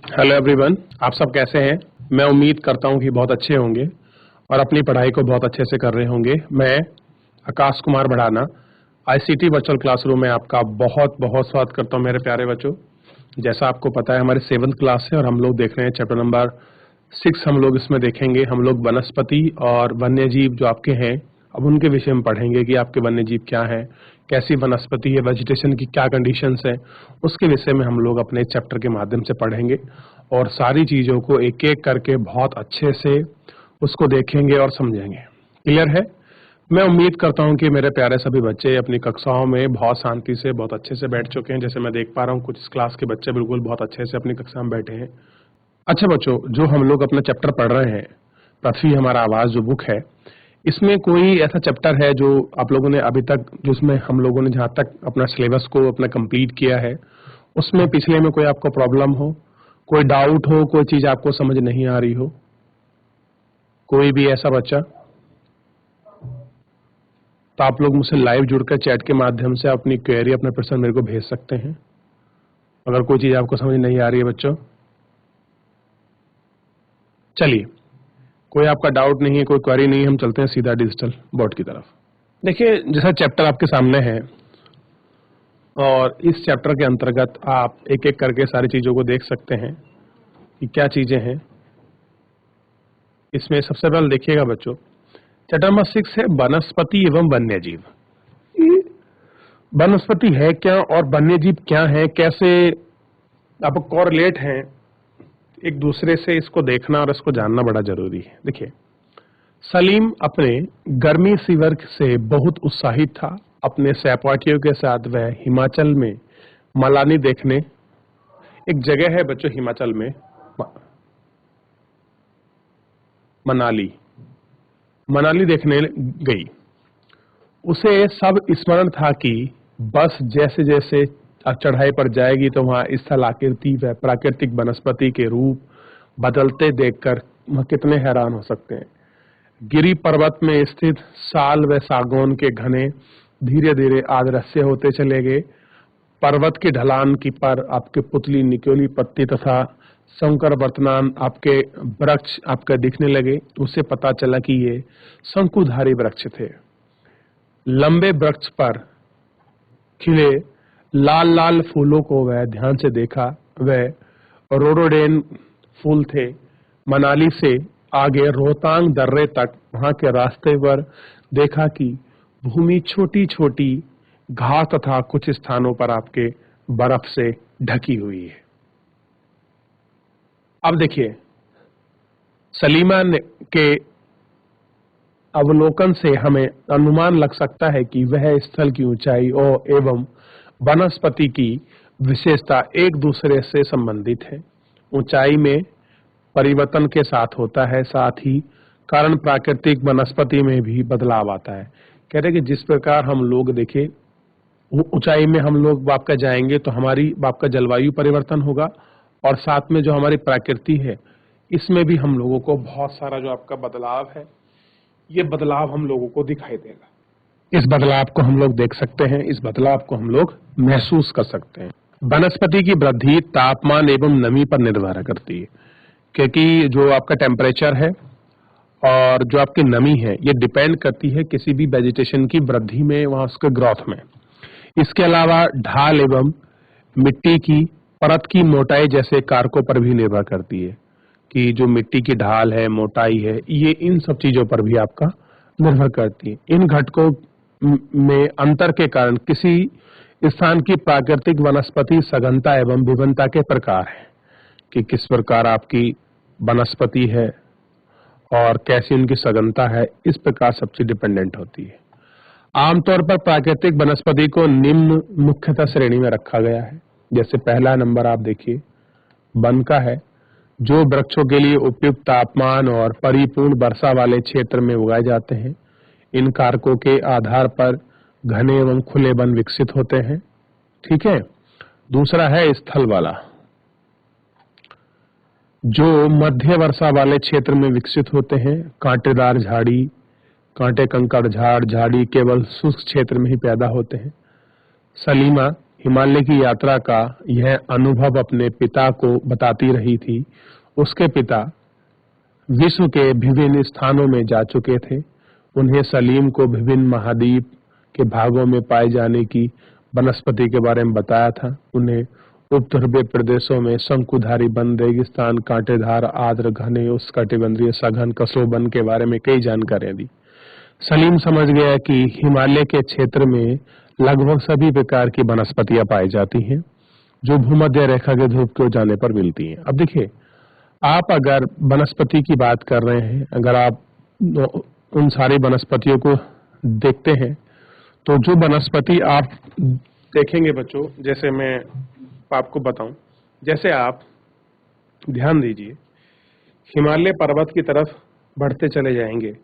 Hello everyone, आप सब कैसे हैं? मैं उम्मीद करता हूं कि बहुत अच्छे होंगे और अपनी पढ़ाई को बहुत अच्छे से कर रहे होंगे। मैं आकाश कुमार बढ़ाना आईसीटी वर्चुअल क्लासरूम में आपका बहुत बहुत स्वागत करता हूं मेरे प्यारे बच्चों। जैसा आपको पता है हमारी 7th क्लास है और हम लोग देख रहे हैं चैप्टर नंबर 6। हम लोग इसमें देखेंगे, हम लोग वनस्पति और वन्य जीव जो आपके हैं अब उनके विषय में पढ़ेंगे कि आपके वन्य जीव क्या है, कैसी वनस्पति है, वेजिटेशन की क्या कंडीशंस है, उसके विषय में हम लोग अपने चैप्टर के माध्यम से पढ़ेंगे और सारी चीज़ों को एक एक करके बहुत अच्छे से उसको देखेंगे और समझेंगे। क्लियर है? मैं उम्मीद करता हूं कि मेरे प्यारे सभी बच्चे अपनी कक्षाओं में बहुत शांति से बहुत अच्छे से बैठ चुके हैं। जैसे मैं देख पा रहा हूं कुछ क्लास के बच्चे बिल्कुल बहुत अच्छे से अपनी कक्षा में बैठे हैं। अच्छा बच्चों, जो हम लोग अपना चैप्टर पढ़ रहे हैं, पृथ्वी हमारा आवाज जो बुक है, इसमें कोई ऐसा चैप्टर है जो आप लोगों ने अभी तक, जिसमें हम लोगों ने जहाँ तक अपना सिलेबस को अपना कंप्लीट किया है, उसमें पिछले में कोई आपको प्रॉब्लम हो, कोई डाउट हो, कोई चीज आपको समझ नहीं आ रही हो? कोई भी ऐसा बच्चा? तो आप लोग मुझसे लाइव जुड़कर चैट के माध्यम से अपनी क्वेरी, अपना प्रश्न मेरे को भेज सकते हैं अगर कोई चीज आपको समझ नहीं आ रही है बच्चों। चलिए, कोई आपका डाउट नहीं है, कोई क्वेरी नहीं है, हम चलते हैं सीधा डिजिटल बोर्ड की तरफ। देखिए, जैसा चैप्टर आपके सामने है और इस चैप्टर के अंतर्गत आप एक एक करके सारी चीजों को देख सकते हैं कि क्या चीजें हैं इसमें। सबसे पहले देखिएगा बच्चों, चैप्टर नंबर 6 है वनस्पति एवं वन्य जीव। ये वनस्पति है क्या और वन्य जीव क्या है, कैसे आप कोरिलेट हैं एक दूसरे से, इसको देखना और इसको जानना बड़ा जरूरी है। देखिए, सलीम अपने गर्मी शिविर से बहुत उत्साहित था। अपने सहपाठियों के साथ वह हिमाचल में मनाली देखने, एक जगह है बच्चों हिमाचल में, मनाली, मनाली देखने गई। उसे सब स्मरण था कि बस जैसे जैसे चढ़ाई पर जाएगी तो वहां स्थल आकृति व प्राकृतिक वनस्पति के रूप बदलते देखकर वह कितने हैरान हो सकते हैं। गिरी पर्वत में स्थित साल व सागौन के घने धीरे धीरे आदृश्य होते चले गए। पर्वत की ढलान की पर आपके पुतली निकोली पत्ती तथा शंकर वर्तमान आपके वृक्ष आपके दिखने लगे। उससे पता चला कि ये शंकुधारी वृक्ष थे। लंबे वृक्ष पर खिले लाल लाल फूलों को वह ध्यान से देखा। वह रोडोडेन फूल थे। मनाली से आगे रोहतांग दर्रे तक वहां के रास्ते पर देखा कि भूमि छोटी छोटी घास तथा कुछ स्थानों पर आपके बर्फ से ढकी हुई है। अब देखिए, सलीमा के अवलोकन से हमें अनुमान लग सकता है कि वह स्थल की ऊंचाई और एवं वनस्पति की विशेषता एक दूसरे से संबंधित है। ऊंचाई में परिवर्तन के साथ होता है, साथ ही कारण प्राकृतिक वनस्पति में भी बदलाव आता है। कह रहे कि जिस प्रकार हम लोग देखें ऊंचाई में हम लोग आपका जाएंगे तो हमारी आपका जलवायु परिवर्तन होगा और साथ में जो हमारी प्रकृति है इसमें भी हम लोगों को बहुत सारा जो आपका बदलाव है, ये बदलाव हम लोगों को दिखाई देगा। इस बदलाव को हम लोग देख सकते हैं, इस बदलाव को हम लोग महसूस कर सकते हैं। वनस्पति की वृद्धि तापमान एवं नमी पर निर्भर करती है, क्योंकि जो आपका टेम्परेचर है और जो आपकी नमी है ये डिपेंड करती है किसी भी वेजिटेशन की वृद्धि में, वहां उसके ग्रोथ में। इसके अलावा ढाल एवं मिट्टी की परत की मोटाई जैसे कारकों पर भी निर्भर करती है कि जो मिट्टी की ढाल है, मोटाई है, ये इन सब चीजों पर भी आपका निर्भर करती है। इन घटकों में अंतर के कारण किसी स्थान की प्राकृतिक वनस्पति सघनता एवं विभिन्नता के प्रकार है कि किस प्रकार आपकी वनस्पति है और कैसी उनकी सघनता है, इस प्रकार सब चीज डिपेंडेंट होती है। आमतौर पर प्राकृतिक वनस्पति को निम्न मुख्यतः श्रेणी में रखा गया है। जैसे पहला नंबर आप देखिए वन का है, जो वृक्षों के लिए उपयुक्त तापमान और परिपूर्ण वर्षा वाले क्षेत्र में उगाए जाते हैं। इन कारकों के आधार पर घने एवं खुले वन विकसित होते हैं। ठीक है। दूसरा है स्थल वाला, जो मध्य वर्षा वाले क्षेत्र में विकसित होते हैं। कांटेदार झाड़ी, कांटे कंकड़ झाड़, झाड़ी केवल शुष्क क्षेत्र में ही पैदा होते हैं। सलीमा हिमालय की यात्रा का यह अनुभव अपने पिता को बताती रही थी। उसके पिता विश्व के विभिन्न स्थानों में जा चुके थे। उन्हें सलीम को विभिन्न महाद्वीप के भागों में पाए जाने की वनस्पति के बारे में बताया था। उन्हें उपध्रुवीय प्रदेशों में शंकुधारी वन, रेगिस्तान, कांटेदार, आर्द्र, घने, उष्णकटिबंधीय, सघन, कसो वन के बारे में कई जानकारियां दी। सलीम समझ गया कि हिमालय के क्षेत्र में लगभग सभी प्रकार की वनस्पतियां पाई जाती हैं जो भूमध्य रेखा के ध्रुव को जाने पर मिलती हैं। अब देखिए, आप अगर वनस्पति की बात कर रहे हैं, अगर आप उन सारी वनस्पतियों को देखते हैं तो जो वनस्पति आप देखेंगे बच्चों, जैसे मैं आपको बताऊं, जैसे आप ध्यान दीजिए, हिमालय पर्वत की तरफ बढ़ते चले जाएंगे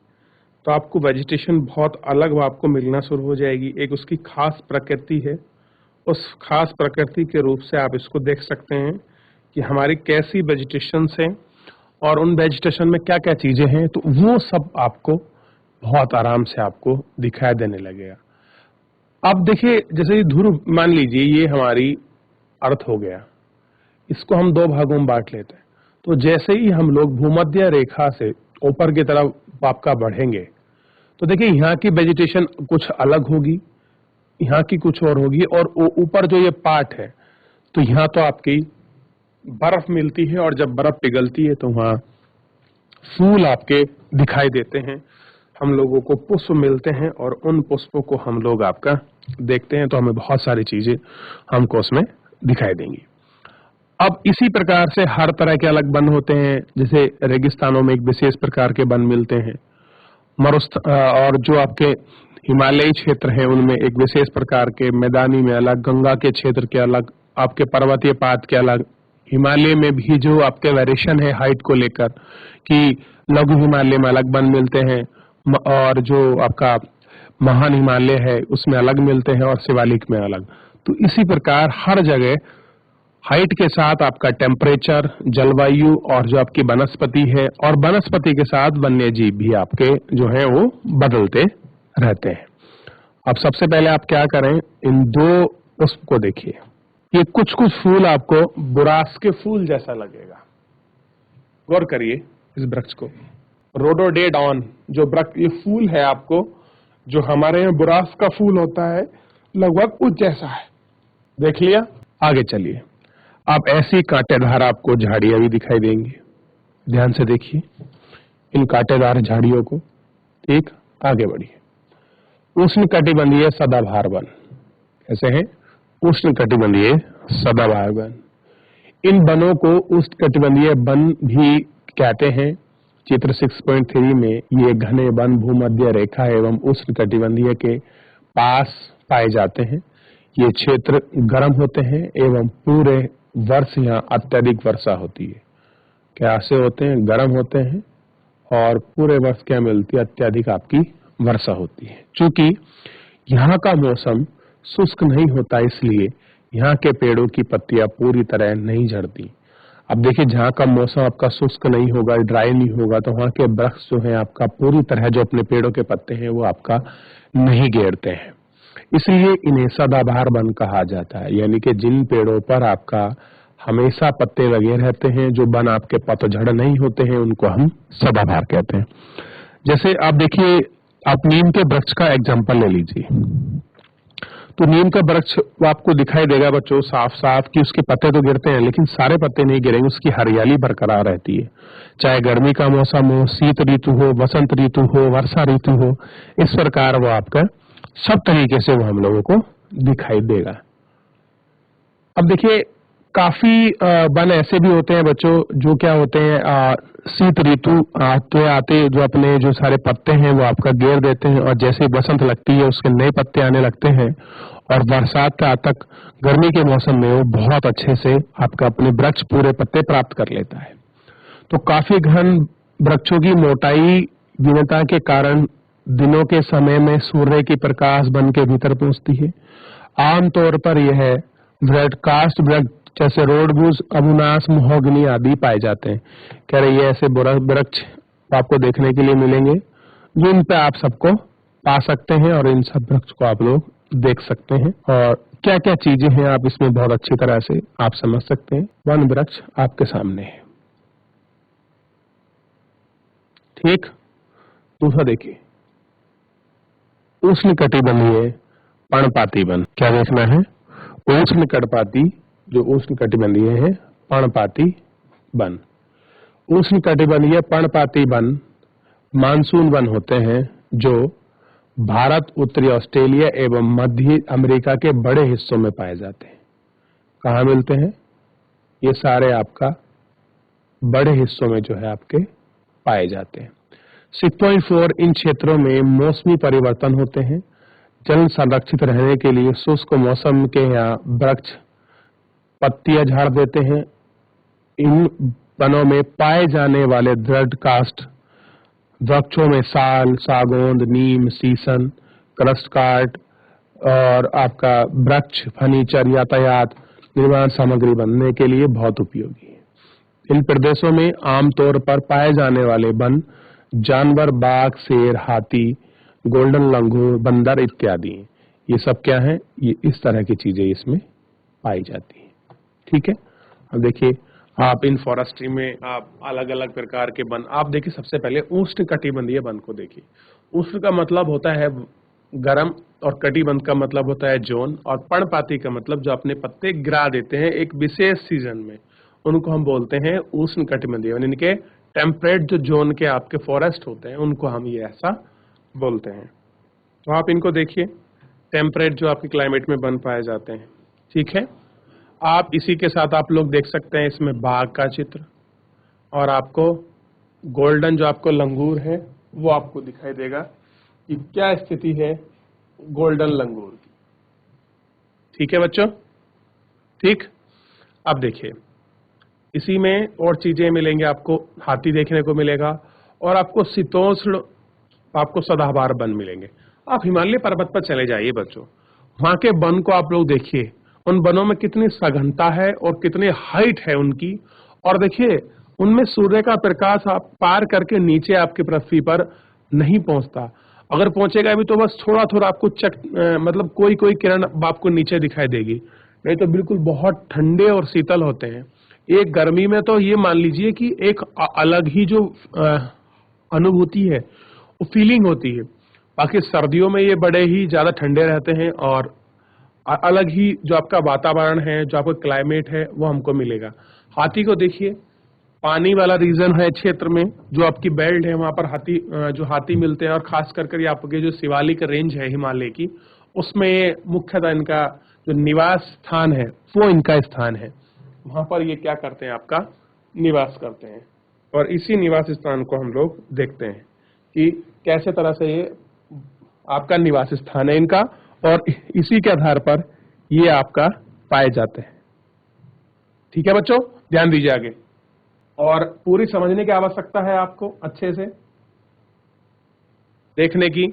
तो आपको वेजिटेशन बहुत अलग आपको मिलना शुरू हो जाएगी। एक उसकी खास प्रकृति है, उस खास प्रकृति के रूप से आप इसको देख सकते हैं कि हमारी कैसी वेजिटेशन है और उन वेजिटेशन में क्या क्या चीजें हैं, तो वो सब आपको बहुत आराम से आपको दिखाई देने लगेगा। अब देखिए, जैसे ये ध्रुव, मान लीजिए ये हमारी अर्थ हो गया, इसको हम दो भागों में बांट लेते हैं। तो जैसे ही हम लोग भूमध्य रेखा से ऊपर की तरफ आपका बढ़ेंगे तो देखिए यहाँ की वेजिटेशन कुछ अलग होगी, यहाँ की कुछ और होगी, और ऊपर जो ये पार्ट है तो यहाँ तो आपकी बर्फ मिलती है, और जब बर्फ पिघलती है तो वहाँ फूल आपके दिखाई देते हैं, हम लोगों को पुष्प मिलते हैं, और उन पुष्पों को हम लोग आपका देखते हैं तो हमें बहुत सारी चीजें हमको उसमें दिखाई देंगी। अब इसी प्रकार से हर तरह के अलग वन होते हैं। जैसे रेगिस्तानों में एक विशेष प्रकार के वन मिलते हैं, और जो आपके हिमालयी क्षेत्र है उनमें एक विशेष प्रकार के, मैदानी में अलग, गंगा के क्षेत्र के अलग, आपके पर्वतीय पात के अलग, हिमालय में भी जो आपके वेरिएशन है हाइट को लेकर कि लघु हिमालय में अलग वन मिलते हैं, और जो आपका महान हिमालय है उसमें अलग मिलते हैं, और शिवालिक में अलग। तो इसी प्रकार हर जगह हाइट के साथ आपका टेम्परेचर, जलवायु, और जो आपकी वनस्पति है, और वनस्पति के साथ वन्य जीव भी आपके जो है वो बदलते रहते हैं। अब सबसे पहले आप क्या करें, इन दो पुष्प को देखिए। ये कुछ कुछ फूल आपको बुरास के फूल जैसा लगेगा। गौर करिए इस वृक्ष को, रोडोडेंड्रॉन जो वृक्ष, ये फूल है आपको, जो हमारे यहाँ बुरास का फूल होता है, लगभग उस जैसा है। देख लिया? आगे चलिए। आप ऐसी कांटेदार आपको झाड़ियां भी दिखाई देंगी। ध्यान से देखिए इन कांटेदार झाड़ियों को। ठीक, आगे बढ़िए। उष्णकटिबंधीय सदाबहार वन कैसे हैं? उष्णकटिबंधीय सदाबहार वन। इन वनों को उष्णकटिबंधीय वन भी कहते हैं। चित्र 6.3 में ये घने वन भूमध्य रेखा एवं उष्णकटिबंधीय के पास पाए जाते हैं। ये क्षेत्र गर्म होते हैं एवं पूरे वर्ष यहाँ अत्यधिक वर्षा होती है। कैसे होते हैं? गर्म होते हैं, और पूरे वर्ष क्या मिलती है? अत्यधिक आपकी वर्षा होती है। क्योंकि यहाँ का मौसम शुष्क नहीं होता, इसलिए यहाँ के पेड़ों की पत्तियां पूरी तरह नहीं झड़ती। अब देखिए, जहाँ का मौसम आपका शुष्क नहीं होगा, ड्राई नहीं होगा, तो वहाँ के वृक्ष जो है आपका पूरी तरह जो अपने पेड़ों के पत्ते हैं वो आपका नहीं गिरते हैं, इसलिए इन्हें सदाबहार वन कहा जाता है। यानी कि जिन पेड़ों पर आपका हमेशा पत्ते लगे रहते हैं, जो वन आपके पतझड़ नहीं होते हैं, उनको हम सदाबहार कहते हैं। जैसे आप देखिए, आप नीम के वृक्ष का एग्जाम्पल ले लीजिए। तो नीम का वृक्ष आपको दिखाई देगा बच्चों साफ साफ कि उसके पत्ते तो गिरते हैं, लेकिन सारे पत्ते नहीं गिरेंगे, उसकी हरियाली बरकरार रहती है। चाहे गर्मी का मौसम हो, शीत ऋतु हो, वसंत ऋतु हो, वर्षा ऋतु हो, इस प्रकार वो आपका सब तरीके से वो हम लोगों को दिखाई देगा। अब देखिए, काफी वन ऐसे भी होते हैं बच्चों जो क्या होते हैं, शीत ऋतु आते आते जो अपने जो सारे पत्ते हैं वो आपका गिर देते हैं, और जैसे बसंत लगती है उसके नए पत्ते आने लगते हैं, और बरसात का तक गर्मी के मौसम में वो बहुत अच्छे से आपका अपने वृक्ष पूरे पत्ते प्राप्त कर लेता है। तो काफी घन वृक्षों की मोटाई भिन्नता के कारण दिनों के समय में सूर्य की प्रकाश वन के भीतर पहुंचती है। आमतौर पर यह ब्रॉडकास्ट वृक्ष जैसे रोडबुश, अबुनास, महोगनी आदि पाए जाते हैं। कह रहे ये ऐसे वृक्ष आपको देखने के लिए मिलेंगे जिन पे आप सबको पा सकते हैं, और इन सब वृक्ष को आप लोग देख सकते हैं और क्या क्या चीजें हैं आप इसमें बहुत अच्छी तरह से आप समझ सकते हैं। वन वृक्ष आपके सामने है, ठीक। दूसरा देखिए, उष्णकटिबंधीय पर्णपाती वन। क्या देखना है? उष्णकटिबंधीय, जो उष्णकटिबंधीय है पर्णपाती वन। उष्णकटिबंधीय पर्णपाती वन मानसून वन होते हैं जो भारत, उत्तरी ऑस्ट्रेलिया एवं मध्य अमेरिका के बड़े हिस्सों में पाए जाते हैं। कहाँ मिलते हैं? ये सारे आपका बड़े हिस्सों में जो है आपके पाए जाते हैं। 6.4 इन क्षेत्रों में मौसमी परिवर्तन होते हैं। जल संरक्षित रहने के लिए शुष्क मौसम के यहाँ वृक्ष पत्तियां झाड़ देते हैं। इन वनों में पाए जाने वाले दृढ़ काष्ठ वृक्षों में साल, सागौन, नीम, शीशम, क्रस्टकार्ट और आपका वृक्ष फर्नीचर, यातायात, निर्माण सामग्री बनने के लिए बहुत उपयोगी है। इन प्रदेशों में आमतौर पर पाए जाने वाले वन जानवर बाघ, शेर, हाथी, गोल्डन लंगूर, बंदर इत्यादि हैं। ये सब क्या है? ये इस तरह की चीजें इसमें पाई जाती हैं, ठीक है। अब देखिए, आप इन फॉरेस्ट्री में आप अलग अलग प्रकार के वन, आप देखिए सबसे पहले उष्णकटिबंधीय वन को देखिए। उष्ण का मतलब होता है गर्म और कटिबंध का मतलब होता है जोन, और पर्णपाती का मतलब जो अपने पत्ते गिरा देते हैं एक विशेष सीजन में, उनको हम बोलते हैं उष्णकटिबंधीय। इनके टेम्परेट जो जोन के आपके फॉरेस्ट होते हैं उनको हम ये ऐसा बोलते हैं। तो आप इनको देखिए, टेम्परेट जो आपके क्लाइमेट में वन पाए जाते हैं, ठीक है। आप इसी के साथ आप लोग देख सकते हैं इसमें बाघ का चित्र, और आपको गोल्डन जो आपको लंगूर है वो आपको दिखाई देगा कि क्या स्थिति है गोल्डन लंगूर की, ठीक है बच्चों, ठीक। अब देखिए, इसी में और चीजें मिलेंगे आपको, हाथी देखने को मिलेगा, और आपको शीतोष्ण, आपको सदाबहार वन मिलेंगे। आप हिमालय पर्वत पर चले जाइए बच्चों, वहां के वन को आप लोग देखिए, उन वनों में कितनी सघनता है और कितनी हाइट है उनकी, और देखिए उनमें सूर्य का प्रकाश आप पार करके नीचे आपकी पृथ्वी पर नहीं पहुंचता। अगर पहुंचेगा भी तो बस थोड़ा थोड़ा आपको मतलब कोई कोई किरण आपको नीचे दिखाई देगी, नहीं तो बिल्कुल बहुत ठंडे और शीतल होते हैं। एक गर्मी में तो ये मान लीजिए कि एक अलग ही जो अनुभूति है, वो फीलिंग होती है। बाकी सर्दियों में ये बड़े ही ज्यादा ठंडे रहते हैं, और अलग ही जो आपका वातावरण है, जो आपका क्लाइमेट है, वो हमको मिलेगा। हाथी को देखिए, पानी वाला रीजन है क्षेत्र में, जो आपकी बेल्ट है वहां पर हाथी मिलते हैं, और खास करके आपके जो शिवालिक रेंज है हिमालय की, उसमें मुख्यतः इनका जो निवास स्थान है वो इनका स्थान है। वहां पर ये क्या करते हैं, आपका निवास करते हैं, और इसी निवास स्थान को हम लोग देखते हैं कि कैसे तरह से ये आपका निवास स्थान है इनका, और इसी के आधार पर ये आपका पाए जाते हैं, ठीक है बच्चों। ध्यान दीजिए आगे, और पूरी समझने की आवश्यकता है आपको, अच्छे से देखने की,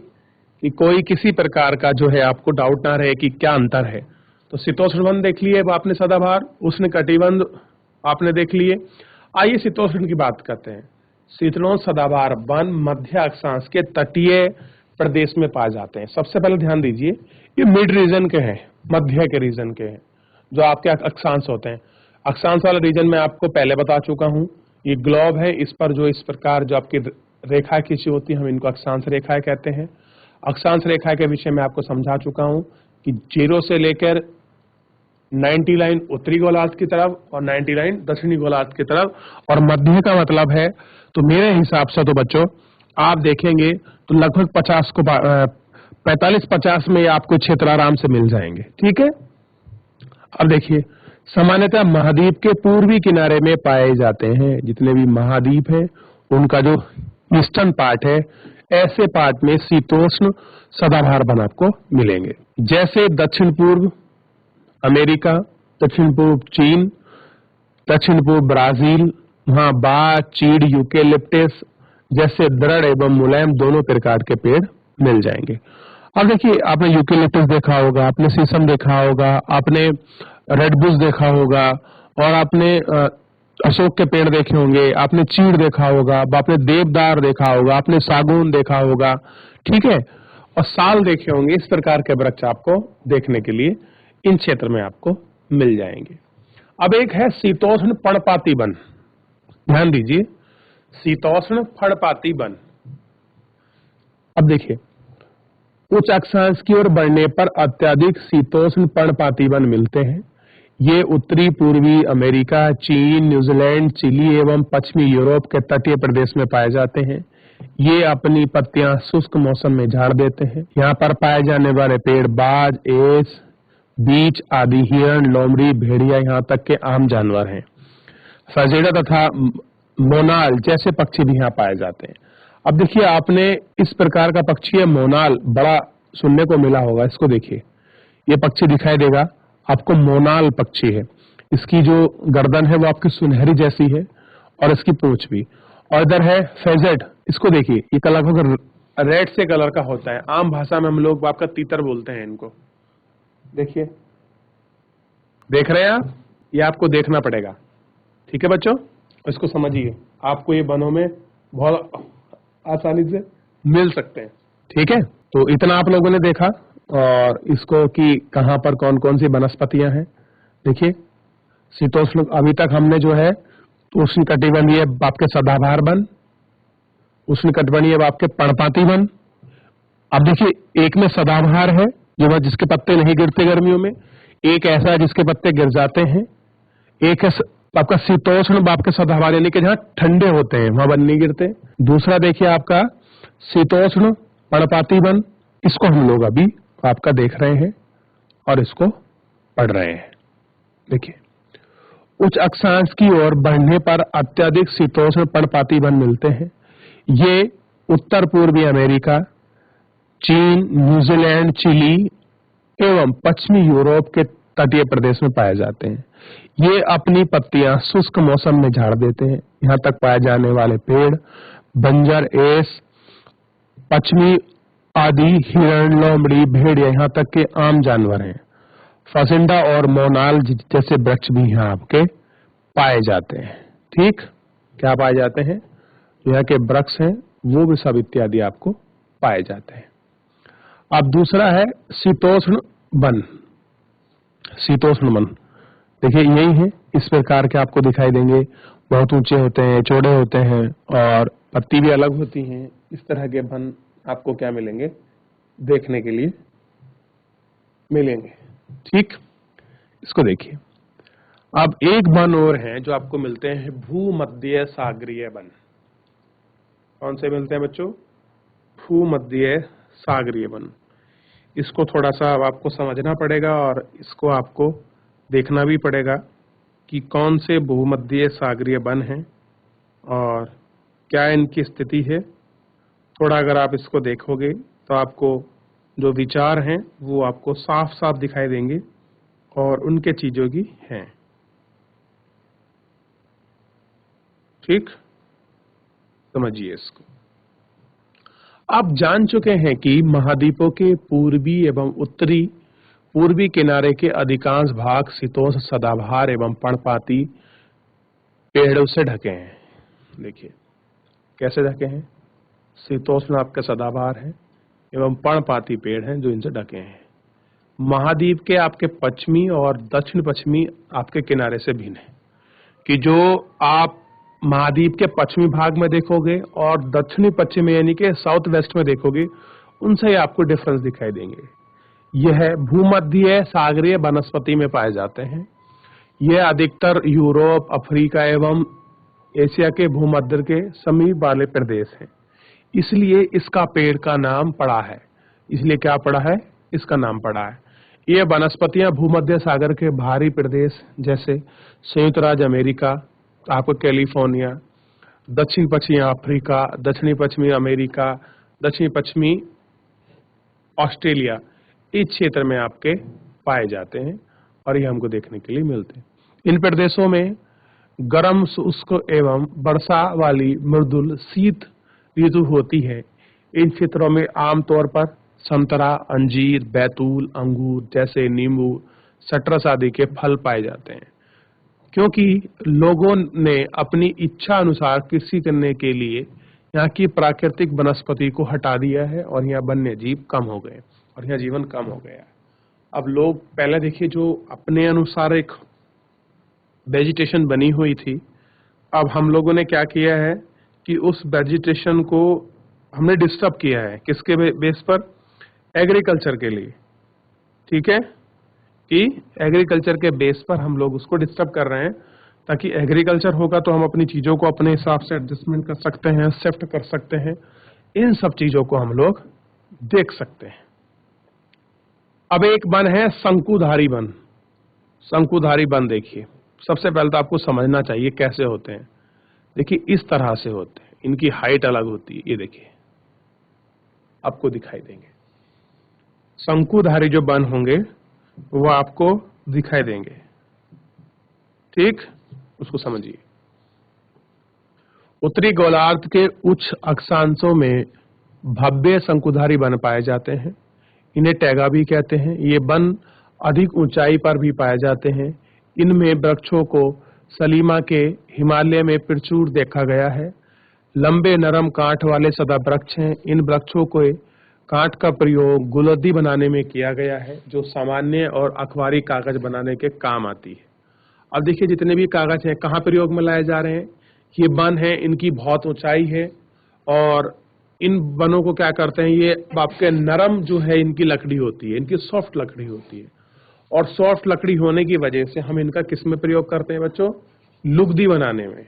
कि कोई किसी प्रकार का जो है आपको डाउट ना रहे कि क्या अंतर है। तो शीतोष्ण वन देख लिए आपने, सदाबहार, उष्णकटिबंध आपने देख लिए। आइए शीतोष्ण की बात करते हैं। शीतोष्ण सदाबहार वन मध्य अक्षांश के तटीय प्रदेश में पाए जाते हैं। सबसे पहले ध्यान दीजिए, ये मिड रीजन के हैं, मध्य के रीजन के हैं, जो आपके अक्षांश होते हैं। अक्षांश वाला रीजन मैं आपको पहले बता चुका हूं, ये ग्लोब है, इस पर जो इस प्रकार जो आपकी रेखा खींची होती है हम इनको अक्षांश रेखाएं कहते हैं। अक्षांश रेखा के विषय में आपको समझा चुका हूं कि 0 से लेकर 90 लाइन उत्तरी गोलार्ध की तरफ और 90 लाइन दक्षिणी गोलार्ध की तरफ, और मध्य का मतलब है, तो मेरे हिसाब से तो बच्चों आप देखेंगे तो लगभग 45-50 में आपको क्षेत्र आराम से मिल जाएंगे, ठीक है। अब देखिए, सामान्यतः महाद्वीप के पूर्वी किनारे में पाए जाते हैं। जितने भी महाद्वीप हैं उनका जो ईस्टर्न पार्ट है, ऐसे पार्ट में शीतोष्ण सदाबहार वन आपको मिलेंगे। जैसे दक्षिण पूर्व अमेरिका, दक्षिण पूर्व चीन, दक्षिण पूर्व ब्राजील, वहां बांस, चीड़, यूकेलिप्टस जैसे दृढ़ एवं मुलायम दोनों प्रकार के पेड़ मिल जाएंगे। अब देखिए, आपने यूकेलिप्टस देखा होगा, आपने शीशम देखा होगा, आपने रेडबुश देखा होगा, और आपने अशोक के पेड़ देखे होंगे, आपने चीड़ देखा होगा, आपने देवदार देखा होगा, आपने सागौन देखा होगा, ठीक है, और साल देखे होंगे। इस प्रकार के वृक्ष आपको देखने के लिए इन क्षेत्र में आपको मिल जाएंगे। अब एक है शीतोष्ण पर्णपाती वन, ध्यान दीजिए, शीतोष्ण पर्णपाती वन। अब देखिए, उच्च अक्षांश की ओर बढ़ने पर अत्यधिक शीतोष्ण पर्णपाती वन मिलते हैं। ये उत्तरी पूर्वी अमेरिका, चीन, न्यूजीलैंड, चिली एवं पश्चिमी यूरोप के तटीय प्रदेश में पाए जाते हैं। ये अपनी पत्तियां शुष्क मौसम में झाड़ देते हैं। यहाँ पर पाए जाने वाले पेड़ बाज, एस, बीच आदि, हिरण, लोमड़ी, भेड़िया, यहाँ तक के आम जानवर हैं। सजेड़ा तथा मोनाल जैसे पक्षी भी यहाँ पाए जाते हैं। अब देखिए, आपने इस प्रकार का पक्षी है मोनाल, बड़ा सुनने को मिला होगा। इसको देखिए, ये पक्षी दिखाई देगा आपको, मोनाल पक्षी है। इसकी जो गर्दन है वो आपकी सुनहरी जैसी है और इसकी पूंछ भी। और इधर है फेजेट, इसको देखिए, ये कलर होकर रेड से कलर का होता है। आम भाषा में हम लोग आपका तीतर बोलते हैं इनको। देखिए, देख रहे हैं आप, ये आपको देखना पड़ेगा। ठीक है बच्चों, इसको समझिए, आपको ये वनों में बहुत आसानी से मिल सकते हैं। ठीक है, तो इतना आप लोगों ने देखा, और इसको कि कहां पर कौन कौन सी वनस्पतियां हैं। देखिए, शीतोष्ण अभी तक हमने जो है उष्णकटिबंधीय आपके सदाबहार वन, उष्णकटिबंधीय आपके पर्णपाती वन। अब देखिए, एक में सदाबहार है जो जिसके पत्ते नहीं गिरते गर्मियों में, एक ऐसा है जिसके पत्ते गिर जाते हैं, एक है आपका शीतोष्ण आपके सदाबहार यानी कि जहां ठंडे होते हैं वहां वन नहीं गिरते। दूसरा देखिए आपका शीतोष्ण पर्णपाती वन, इसको हम लोग अभी आपका देख रहे हैं और इसको पढ़ रहे हैं। देखिए, उच्च अक्षांश की ओर बढ़ने पर अत्यधिक शीतोष्ण पर्णपाती वन मिलते हैं। ये उत्तर पूर्वी अमेरिका, चीन, न्यूजीलैंड, चिली एवं पश्चिमी यूरोप के तटीय प्रदेश में पाए जाते हैं। ये अपनी पत्तियां शुष्क मौसम में झाड़ देते हैं। यहाँ तक पाए जाने वाले पेड़ बंजर, एस, पश्चिमी आदि, हिरण, लोमड़ी, भेड़िया, यहाँ तक के आम जानवर हैं। फसिंडा और मोनाल जैसे वृक्ष भी यहाँ आपके पाए जाते हैं। ठीक, क्या पाए जाते हैं? यहाँ के वृक्ष हैं वो भी सब इत्यादि आपको पाए जाते हैं। अब दूसरा है शीतोष्ण वन। शीतोष्ण वन देखिए यही है, इस प्रकार के आपको दिखाई देंगे। बहुत ऊंचे होते हैं, चौड़े होते हैं और पत्ती भी अलग होती हैं। इस तरह के वन आपको क्या मिलेंगे, देखने के लिए मिलेंगे। ठीक, इसको देखिए। अब एक वन और है जो आपको मिलते हैं, भूमध्य सागरीय वन। कौन से मिलते हैं बच्चों? भूमध्य सागरीय वन। इसको थोड़ा सा आपको समझना पड़ेगा और इसको आपको देखना भी पड़ेगा कि कौन से भूमध्य सागरीय वन हैं और क्या इनकी स्थिति है। थोड़ा अगर आप इसको देखोगे तो आपको जो विचार हैं वो आपको साफ साफ दिखाई देंगे और उनके चीजों की हैं। ठीक, समझिए इसको। आप जान चुके हैं कि महाद्वीपों के पूर्वी एवं उत्तरी पूर्वी किनारे के अधिकांश भाग शीतोष्ण सदाबहार एवं पर्णपाती पेड़ों से ढके हैं। देखिए कैसे ढके हैं, शीतोष्ण आपके सदाबहार है एवं पर्णपाती पेड़ हैं जो इनसे ढके हैं। महाद्वीप के आपके पश्चिमी और दक्षिण पश्चिमी आपके किनारे से भिन्न है, कि जो आप महाद्वीप के पश्चिमी भाग में देखोगे और दक्षिणी पश्चिमी यानी कि साउथ वेस्ट में देखोगे, उनसे आपको डिफरेंस दिखाई देंगे। यह भूमध्य सागरीय वनस्पति में पाए जाते हैं। यह अधिकतर यूरोप, अफ्रीका एवं एशिया के भूमध्य के समीप वाले प्रदेश हैं, इसलिए इसका पेड़ का नाम पड़ा है। इसलिए क्या पड़ा है, इसका नाम पड़ा है। ये वनस्पतियां भूमध्य सागर के बाहरी प्रदेश जैसे संयुक्त राज्य अमेरिका, आपको कैलिफोर्निया, दक्षिण पश्चिमी अफ्रीका, दक्षिणी पश्चिमी अमेरिका, दक्षिणी पश्चिमी ऑस्ट्रेलिया, इस क्षेत्र में आपके पाए जाते हैं और ये हमको देखने के लिए मिलते हैं। इन प्रदेशों में गर्म, शुष्क एवं वर्षा वाली मृदुल शीत ऋतु होती है। इन क्षेत्रों में आमतौर पर संतरा, अंजीर, बैतूल, अंगूर जैसे नींबू, सिट्रस आदि के फल पाए जाते हैं। क्योंकि लोगों ने अपनी इच्छा अनुसार कृषि करने के लिए यहाँ की प्राकृतिक वनस्पति को हटा दिया है और यहाँ वन्य जीव कम हो गए और यहाँ जीवन कम हो गया है। अब लोग पहले देखिए जो अपने अनुसार एक वेजिटेशन बनी हुई थी, अब हम लोगों ने क्या किया है कि उस वेजिटेशन को हमने डिस्टर्ब किया है। किसके बेस पर? एग्रीकल्चर के लिए, ठीक है, कि एग्रीकल्चर के बेस पर हम लोग उसको डिस्टर्ब कर रहे हैं, ताकि एग्रीकल्चर होगा तो हम अपनी चीजों को अपने हिसाब से एडजस्टमेंट कर सकते हैं, शिफ्ट कर सकते हैं, इन सब चीजों को हम लोग देख सकते हैं। अब एक वन है शंकुधारी वन। शंकुधारी वन देखिए, सबसे पहले तो आपको समझना चाहिए कैसे होते हैं। देखिए इस तरह से होते हैं, इनकी हाइट अलग होती है। ये देखिए आपको दिखाई देंगे शंकुधारी जो वन होंगे वो आपको दिखाई देंगे, ठीक, उसको समझिए। उत्तरी गोलार्ध के उच्च अक्षांशों में भव्य शंकुधारी वन पाए जाते हैं। इन्हें टैगा भी कहते हैं। ये वन अधिक ऊंचाई पर भी पाए जाते हैं। इनमें वृक्षों को सलीमा के हिमालय में प्रचुर देखा गया है। लंबे नरम कांट वाले सदा वृक्ष हैं। इन वृक्षों को कांट का प्रयोग गुलौदी बनाने में किया गया है, जो सामान्य और अखबारी कागज बनाने के काम आती है। अब देखिए जितने भी कागज हैं कहाँ प्रयोग में लाए जा रहे हैं? ये वन है, इनकी बहुत ऊंचाई है और इन वनों को क्या करते हैं, ये आपके नरम जो है इनकी लकड़ी होती है, इनकी सॉफ्ट लकड़ी होती है, और सॉफ्ट लकड़ी होने की वजह से हम इनका किस में प्रयोग करते हैं बच्चों? लुगदी बनाने में,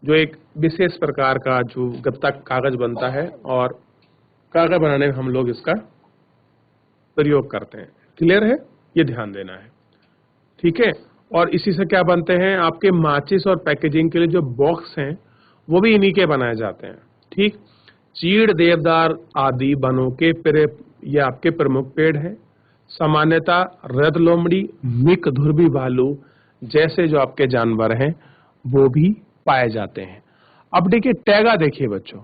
जो एक विशेष प्रकार का जो गत्ता कागज बनता है, और कागज बनाने में हम लोग इसका प्रयोग करते हैं। क्लियर है? ये ध्यान देना है, ठीक है। और इसी से क्या बनते हैं? आपके माचिस और पैकेजिंग के लिए जो बॉक्स हैं वो भी इन्हीं के बनाए जाते हैं, ठीक। चीड़, देवदार आदि वनों के ये आपके प्रमुख पेड़ हैं। सामान्यतः रद लोमड़ी, मिक, धुर्वी भालू जैसे जो आपके जानवर हैं वो भी पाए जाते हैं। अब देखिए टैगा, देखिए बच्चों,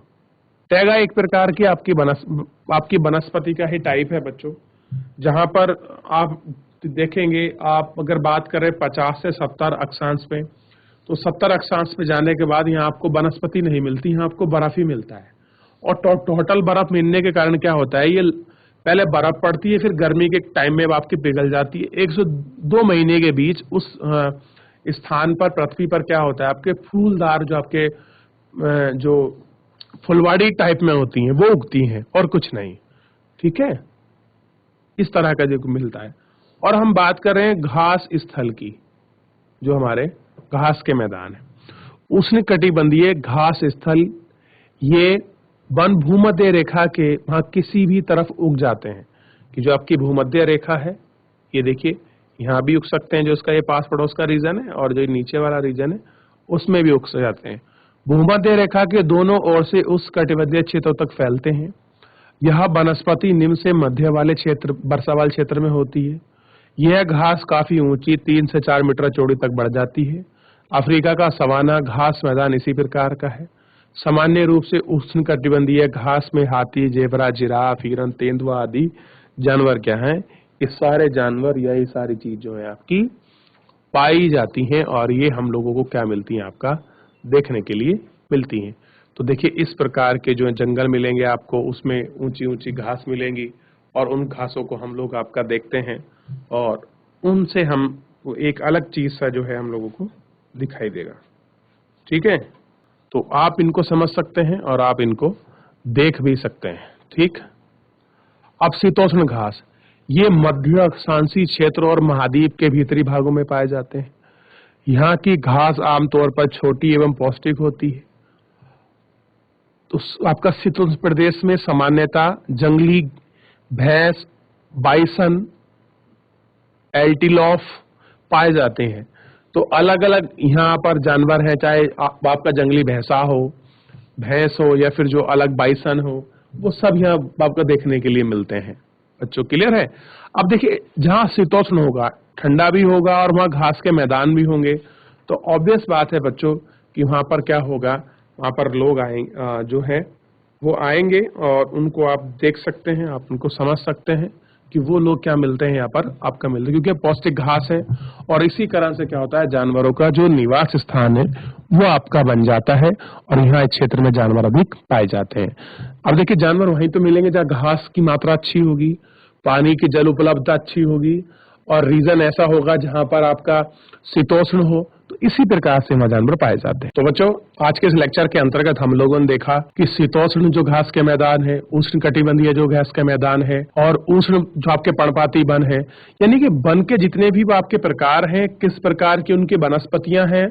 टैगा एक प्रकार की आपकी वनस्पति का ही टाइप है बच्चों, जहां पर आप देखेंगे, आप अगर बात करें 50 से 70 अक्षांश पे, तो 70 अक्षांश पे जाने के बाद यहाँ आपको वनस्पति नहीं मिलती, यहाँ आपको बर्फ ही मिलता है। और टोटल बर्फ मिलने के कारण क्या होता है, ये पहले बर्फ पड़ती है, फिर गर्मी के टाइम में आपकी पिघल जाती है। 1 से 2 महीने के बीच उस स्थान पर, पृथ्वी पर क्या होता है, आपके फूलदार जो आपके जो फुलवाड़ी टाइप में होती हैं वो उगती हैं, और कुछ नहीं, ठीक है। इस तरह का जो मिलता है। और हम बात कर रहे हैं घास स्थल की, जो हमारे घास के मैदान है, उष्ण कटिबंधीय घास स्थल, ये वन भूमध्य रेखा के वहां किसी भी तरफ उग जाते हैं। कि जो आपकी भूमध्य रेखा है, ये देखिए यहाँ भी उग सकते हैं, जो इसका ये पास पड़ोस का रीजन है, और जो नीचे वाला रीजन है उसमें भी उग जाते हैं। भूमध्य रेखा के दोनों ओर से उस कटिबंधीय क्षेत्रों तक फैलते हैं। यह वनस्पति निम्न से मध्य वाले क्षेत्र, वर्षावाल क्षेत्र में होती है। यह घास काफी ऊंची 3 से 4 मीटर चौड़ी तक बढ़ जाती है। अफ्रीका का सवाना घास मैदान इसी प्रकार का है। सामान्य रूप से उष्णकटिबंधीय घास में हाथी, जेबरा, जिराफ, हिरन, तेंदुआ आदि जानवर क्या हैं, ये सारे जानवर या ये सारी चीज जो है आपकी पाई जाती हैं, और ये हम लोगों को क्या मिलती हैं, आपका देखने के लिए मिलती हैं। तो देखिए इस प्रकार के जो जंगल मिलेंगे आपको, उसमें ऊंची ऊंची घास मिलेंगी, और उन घासों को हम लोग आपका देखते हैं, और उनसे हम एक अलग चीज सा जो है हम लोगों को दिखाई देगा, ठीक है। तो आप इनको समझ सकते हैं और आप इनको देख भी सकते हैं, ठीक। अब शीतोष्ण घास, ये मध्य अक्षांशीय क्षेत्र और महाद्वीप के भीतरी भागों में पाए जाते हैं। यहाँ की घास आमतौर पर छोटी एवं पौष्टिक होती है। तो आपका शीतोष्ण प्रदेश में सामान्यतः जंगली भैंस, बाइसन, एल्टिलॉफ पाए जाते हैं। तो अलग अलग यहाँ पर जानवर हैं, चाहे आपका जंगली भैंसा हो, भैंस हो, या फिर जो अलग बाइसन हो, वो सब यहाँ आपको देखने के लिए मिलते हैं बच्चों। क्लियर है? अब देखिए जहाँ शीतोष्ण होगा, ठंडा भी होगा, और वहाँ घास के मैदान भी होंगे, तो ऑब्वियस बात है बच्चों कि वहाँ पर क्या होगा, वहाँ पर लोग आएंगे, जो है वो आएंगे, और उनको आप देख सकते हैं, आप उनको समझ सकते हैं कि वो लोग क्या मिलते हैं यहाँ पर आपका मिलते हैं, क्योंकि पौष्टिक घास है। और इसी कारण से क्या होता है, जानवरों का जो निवास स्थान है वो आपका बन जाता है, और यहाँ इस क्षेत्र में जानवर अधिक पाए जाते हैं। अब देखिए जानवर वहीं तो मिलेंगे जहाँ घास की मात्रा अच्छी होगी, पानी की जल उपलब्धता अच्छी होगी और रीजन ऐसा होगा जहां पर आपका शीतोष्ण हो। तो इसी प्रकार से वहां जानवर पाए जाते हैं। तो बच्चों, आज के इस लेक्चर के अंतर्गत हम लोगों ने देखा कि शीतोष्ण जो घास के मैदान है, उष्ण कटिबंधीय जो घास के मैदान है और उष्ण जो आपके पर्णपाती वन है, यानी कि वन के जितने भी आपके प्रकार हैं, किस प्रकार की उनकी वनस्पतियां हैं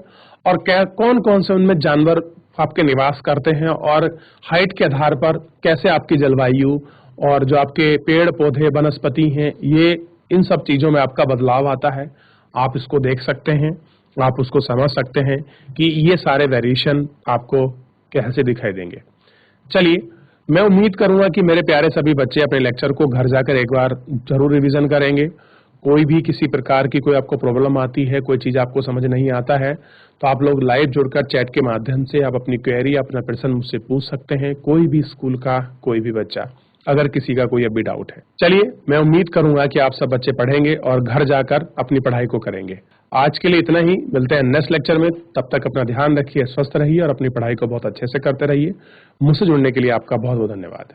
और क्या कौन कौन से उनमें जानवर आपके निवास करते हैं और हाइट के आधार पर कैसे आपकी जलवायु और जो आपके पेड़ पौधे वनस्पति हैं, ये इन सब चीजों में आपका बदलाव आता है। आप इसको देख सकते हैं, आप उसको समझ सकते हैं कि ये सारे वेरिएशन आपको कैसे दिखाई देंगे। चलिए, मैं उम्मीद करूंगा कि मेरे प्यारे सभी बच्चे अपने लेक्चर को घर जाकर एक बार जरूर रिवीजन करेंगे। कोई भी किसी प्रकार की कोई आपको प्रॉब्लम आती है, कोई चीज आपको समझ नहीं आता है, तो आप लोग लाइव जुड़कर चैट के माध्यम से आप अपनी क्वेरी, अपना प्रश्न मुझसे पूछ सकते हैं। कोई भी स्कूल का कोई भी बच्चा, अगर किसी का कोई अभी डाउट है। चलिए, मैं उम्मीद करूंगा कि आप सब बच्चे पढ़ेंगे और घर जाकर अपनी पढ़ाई को करेंगे। आज के लिए इतना ही, मिलते हैं नेक्स्ट लेक्चर में। तब तक अपना ध्यान रखिए, स्वस्थ रहिए और अपनी पढ़ाई को बहुत अच्छे से करते रहिए। मुझसे जुड़ने के लिए आपका बहुत बहुत धन्यवाद।